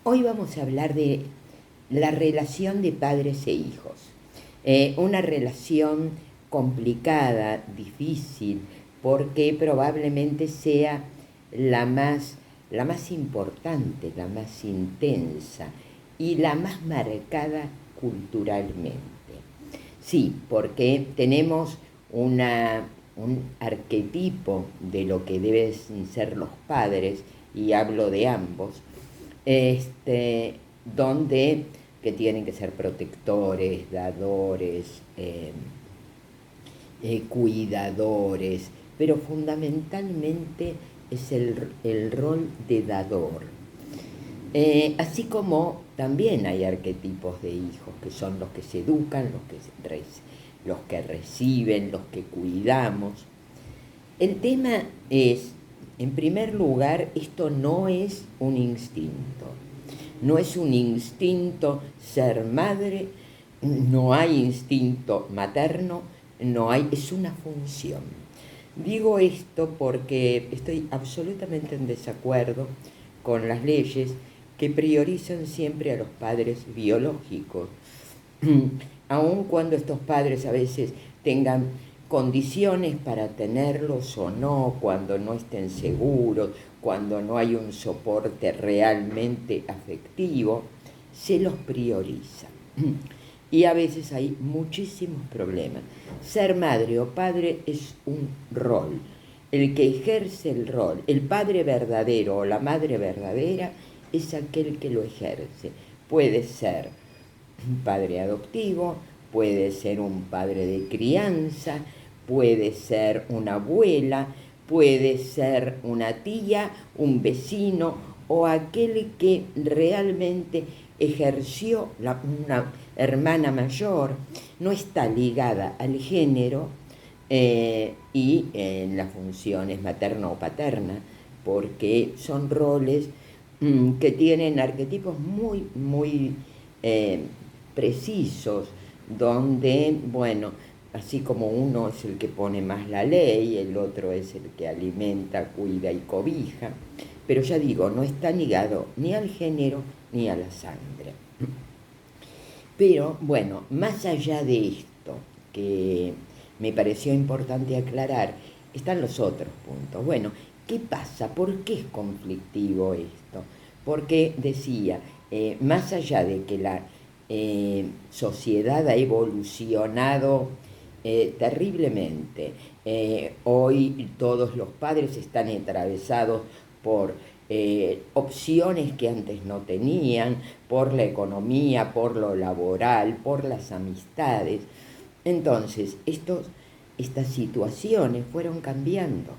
Hoy vamos a hablar de la relación de padres e hijos. Una relación complicada, difícil, porque probablemente sea la más importante, la más intensa y la más marcada culturalmente. Sí, porque tenemos un arquetipo de lo que deben ser los padres, y hablo de ambos, donde que tienen que ser protectores, dadores, cuidadores, pero fundamentalmente es el rol de dador. Así como también hay arquetipos de hijos, que son los que se educan, los que reciben, los que cuidamos. El tema es, en primer lugar, esto no es un instinto. No es un instinto ser madre, no hay instinto materno, es una función. Digo esto porque estoy absolutamente en desacuerdo con las leyes que priorizan siempre a los padres biológicos, aun cuando estos padres a veces tengan condiciones para tenerlos o no, cuando no estén seguros, cuando no hay un soporte realmente afectivo, se los prioriza. Y a veces hay muchísimos problemas. Ser madre o padre es un rol. El que ejerce el rol, el padre verdadero o la madre verdadera, es aquel que lo ejerce. Puede ser un padre adoptivo, puede ser un padre de crianza, puede ser una abuela, puede ser una tía, un vecino o aquel que realmente ejerció una hermana mayor. No está ligada al género y en las funciones materna o paterna, porque son roles que tienen arquetipos muy precisos, donde, bueno, así como uno es el que pone más la ley, el otro es el que alimenta, cuida y cobija, pero ya digo, no está ligado ni al género ni a la sangre. Pero bueno, más allá de esto, que me pareció importante aclarar, están los otros puntos. Bueno, ¿qué pasa? ¿Por qué es conflictivo esto? Porque decía, más allá de que la sociedad ha evolucionado terriblemente, hoy todos los padres están atravesados por opciones que antes no tenían, por la economía, por lo laboral, por las amistades. Entonces, estas situaciones fueron cambiando.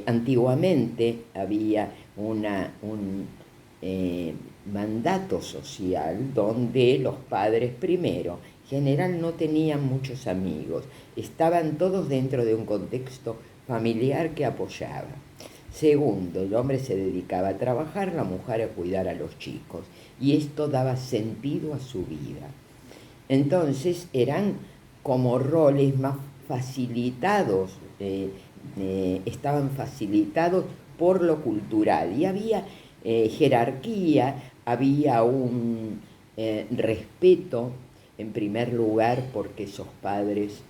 Antiguamente había un mandato social donde los padres, primero, en general no tenían muchos amigos, estaban todos dentro de un contexto familiar que apoyaba. Segundo, el hombre se dedicaba a trabajar, la mujer a cuidar a los chicos, y esto daba sentido a su vida. Entonces eran como roles más facilitados, estaban facilitados por lo cultural, y había jerarquía, había un respeto, en primer lugar, porque esos padres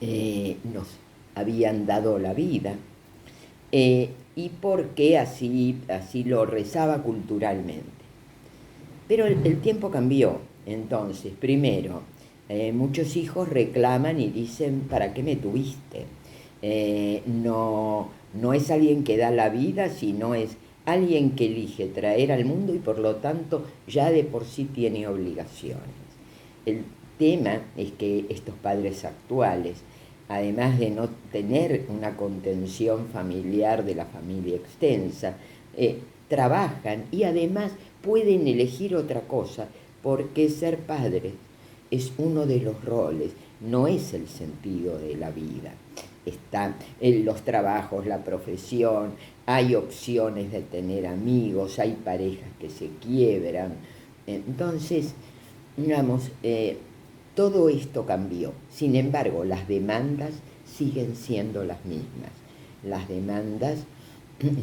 nos habían dado la vida, y porque así lo rezaba culturalmente. Pero el tiempo cambió. Entonces, primero, muchos hijos reclaman y dicen, ¿para qué me tuviste? No es alguien que da la vida, sino es alguien que elige traer al mundo y por lo tanto ya de por sí tiene obligaciones. El tema es que estos padres actuales, además de no tener una contención familiar de la familia extensa, trabajan y además pueden elegir otra cosa, porque ser padre es uno de los roles, no es el sentido de la vida. Están en los trabajos, la profesión, hay opciones de tener amigos, hay parejas que se quiebran. Entonces, digamos, todo esto cambió. Sin embargo, las demandas siguen siendo las mismas. Las demandas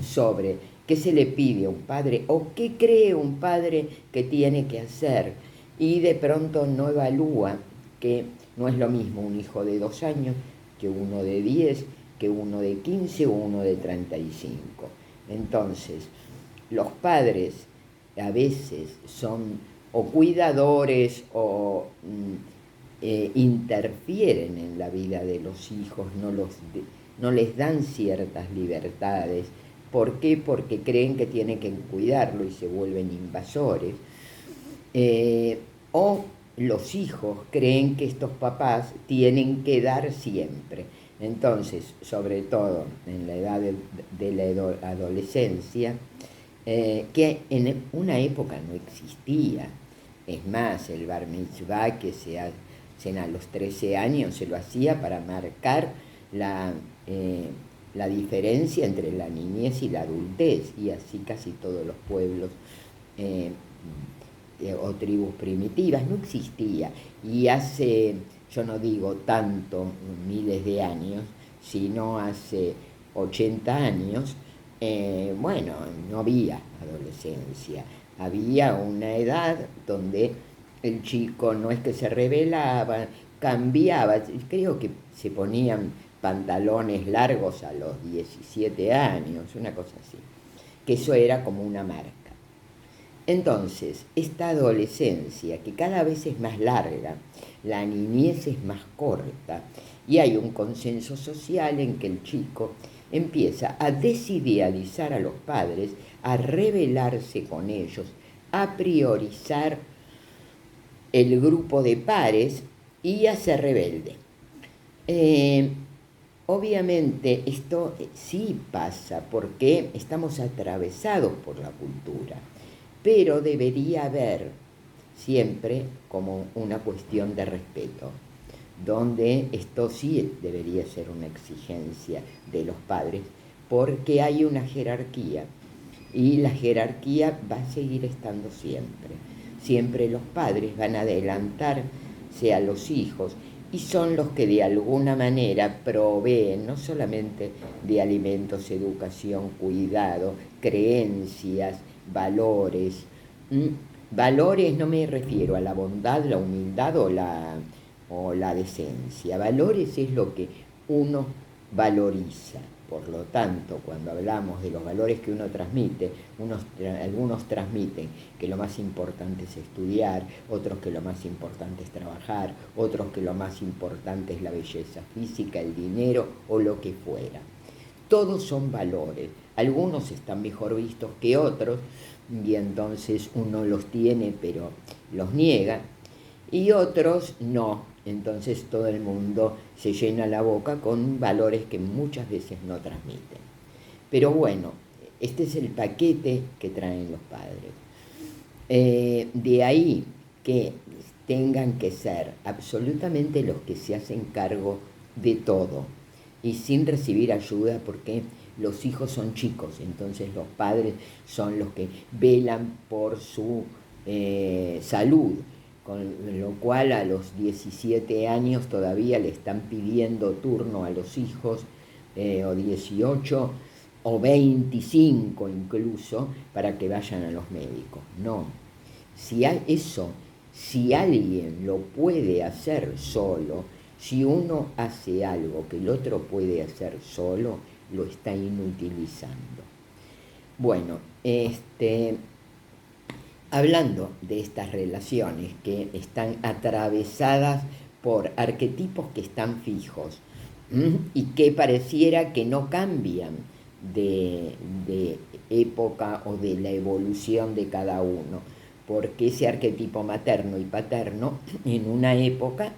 sobre qué se le pide a un padre o qué cree un padre que tiene que hacer, y de pronto no evalúa que no es lo mismo un hijo de 2 años que uno de 10, que uno de 15 o uno de 35. Entonces, los padres a veces son o cuidadores o interfieren en la vida de los hijos, no les dan ciertas libertades. ¿Por qué? Porque creen que tienen que cuidarlo y se vuelven invasores. O los hijos creen que estos papás tienen que dar siempre. Entonces, sobre todo en la edad de la adolescencia, que en una época no existía. Es más, el bar mitzvah que se hacen a los 13 años se lo hacía para marcar la diferencia entre la niñez y la adultez, y así casi todos los pueblos o tribus primitivas no existía. Y hace, yo no digo tanto, miles de años, sino hace 80 años, bueno, no había adolescencia, había una edad donde el chico no es que se rebelaba, cambiaba, creo que se ponían pantalones largos a los 17 años, una cosa así, que eso era como una marca. Entonces, esta adolescencia, que cada vez es más larga, la niñez es más corta, y hay un consenso social en que el chico empieza a desidealizar a los padres, a rebelarse con ellos, a priorizar el grupo de pares y a ser rebelde. Obviamente esto sí pasa porque estamos atravesados por la cultura, pero debería haber siempre como una cuestión de respeto, donde esto sí debería ser una exigencia de los padres, porque hay una jerarquía, y la jerarquía va a seguir estando siempre. Siempre los padres van a adelantarse a los hijos, y son los que de alguna manera proveen no solamente de alimentos, educación, cuidado, creencias, valores. Valores no me refiero a la bondad, la humildad o la decencia. Valores es lo que uno valoriza. Por lo tanto, cuando hablamos de los valores que uno transmite, algunos transmiten que lo más importante es estudiar, otros que lo más importante es trabajar, otros que lo más importante es la belleza física, el dinero o lo que fuera. Todos son valores. Algunos están mejor vistos que otros, y entonces uno los tiene pero los niega, y otros no. Entonces todo el mundo se llena la boca con valores que muchas veces no transmiten. Pero bueno, este es el paquete que traen los padres. De ahí que tengan que ser absolutamente los que se hacen cargo de todo y sin recibir ayuda, porque los hijos son chicos, entonces los padres son los que velan por su salud, con lo cual a los 17 años todavía le están pidiendo turno a los hijos, o 18 o 25 incluso, para que vayan a los médicos. No, si alguien lo puede hacer solo, si uno hace algo que el otro puede hacer solo, lo está inutilizando. Bueno, hablando de estas relaciones que están atravesadas por arquetipos que están fijos y que pareciera que no cambian de época o de la evolución de cada uno, porque ese arquetipo materno y paterno en una época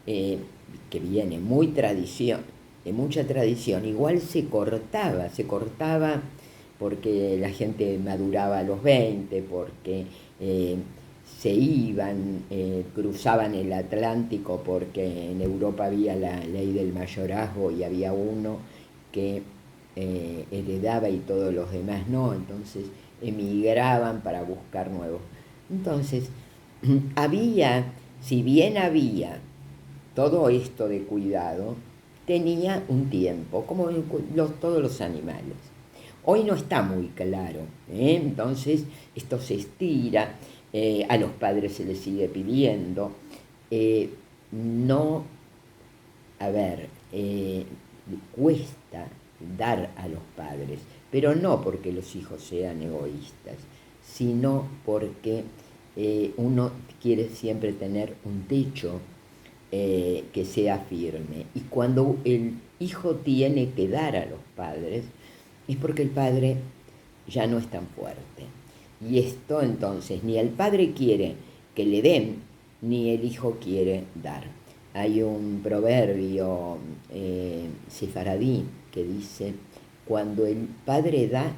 que viene de mucha tradición, igual se cortaba porque la gente maduraba a los 20, porque se iban, cruzaban el Atlántico, porque en Europa había la ley del mayorazgo y había uno que heredaba y todos los demás no, entonces emigraban para buscar nuevos. Entonces, si bien había todo esto de cuidado, tenía un tiempo, como todos los animales. Hoy no está muy claro, entonces esto se estira, a los padres se les sigue pidiendo, no, a ver, cuesta dar a los padres, pero no porque los hijos sean egoístas, sino porque uno quiere siempre tener un techo que sea firme. Y cuando el hijo tiene que dar a los padres, es porque el padre ya no es tan fuerte. Y esto entonces, ni el padre quiere que le den, ni el hijo quiere dar. Hay un proverbio sefaradí que dice, cuando el padre da,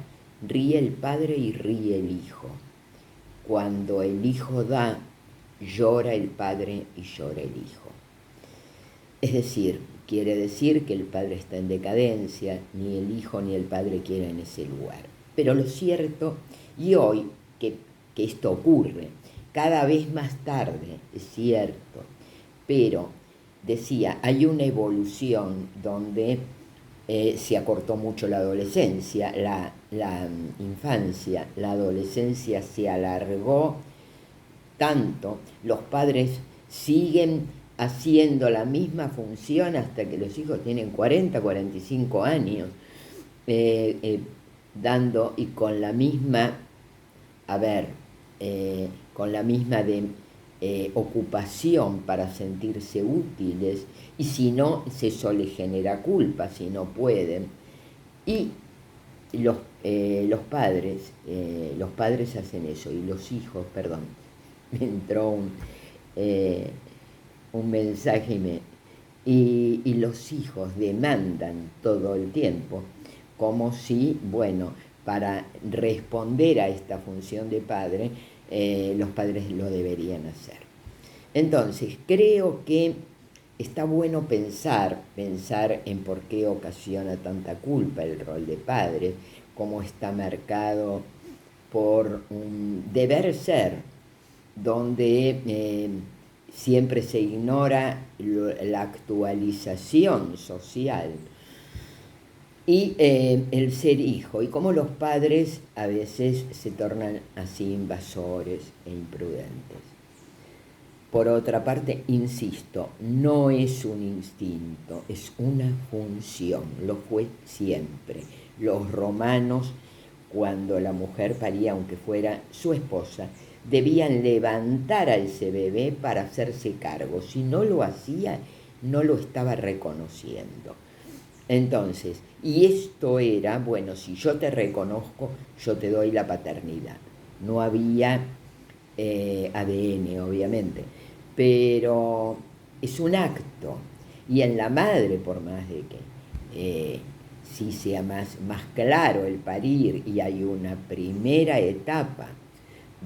ríe el padre y ríe el hijo. Cuando el hijo da, llora el padre y llora el hijo. Es decir, quiere decir que el padre está en decadencia, ni el hijo ni el padre quieren ese lugar. Pero lo cierto, y hoy que esto ocurre, cada vez más tarde, es cierto, pero decía, hay una evolución donde se acortó mucho la adolescencia, la infancia, la adolescencia se alargó tanto, los padres siguen haciendo la misma función hasta que los hijos tienen 40, 45 años, dando y con la misma, a ver, con la misma ocupación para sentirse útiles, y si no, eso les genera culpa, si no pueden. Y los padres hacen eso, y los hijos, perdón, me entró un mensaje y los hijos demandan todo el tiempo, como si, bueno, para responder a esta función de padre, los padres lo deberían hacer. Entonces, creo que está bueno pensar en por qué ocasiona tanta culpa el rol de padre, cómo está marcado por un deber ser, donde siempre se ignora la actualización social y el ser hijo, y cómo los padres a veces se tornan así invasores e imprudentes. Por otra parte, insisto, no es un instinto, es una función, lo fue siempre. Los romanos, cuando la mujer paría, aunque fuera su esposa, debían levantar a ese bebé para hacerse cargo. Si no lo hacía, no lo estaba reconociendo. Entonces, y esto era, bueno, si yo te reconozco, yo te doy la paternidad. No había ADN, obviamente, pero es un acto. Y en la madre, por más de que sí sea más claro el parir, y hay una primera etapa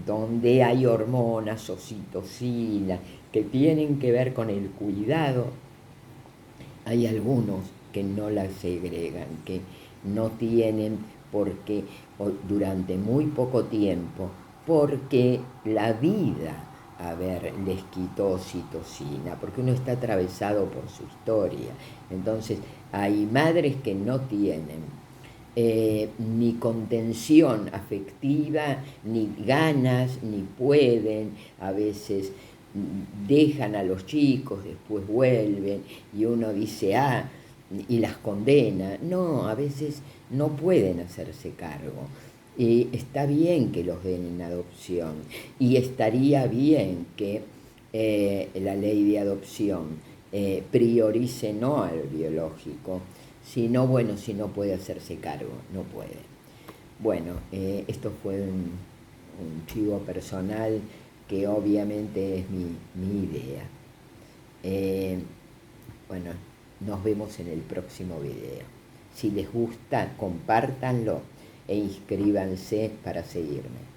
donde hay hormonas, oxitocina, que tienen que ver con el cuidado, hay algunos que no las segregan, que no tienen porque durante muy poco tiempo, porque la vida, a ver, les quitó oxitocina, porque uno está atravesado por su historia. Entonces, hay madres que no tienen ni contención afectiva, ni ganas, ni pueden, a veces dejan a los chicos, después vuelven, y uno dice, y las condena. No, a veces no pueden hacerse cargo. Y está bien que los den en adopción, y estaría bien que la ley de adopción priorice no al biológico, sino, bueno, si no puede hacerse cargo, no puede. Bueno, esto fue un chivo personal que obviamente es mi idea. Bueno, nos vemos en el próximo video. Si les gusta, compártanlo e inscríbanse para seguirme.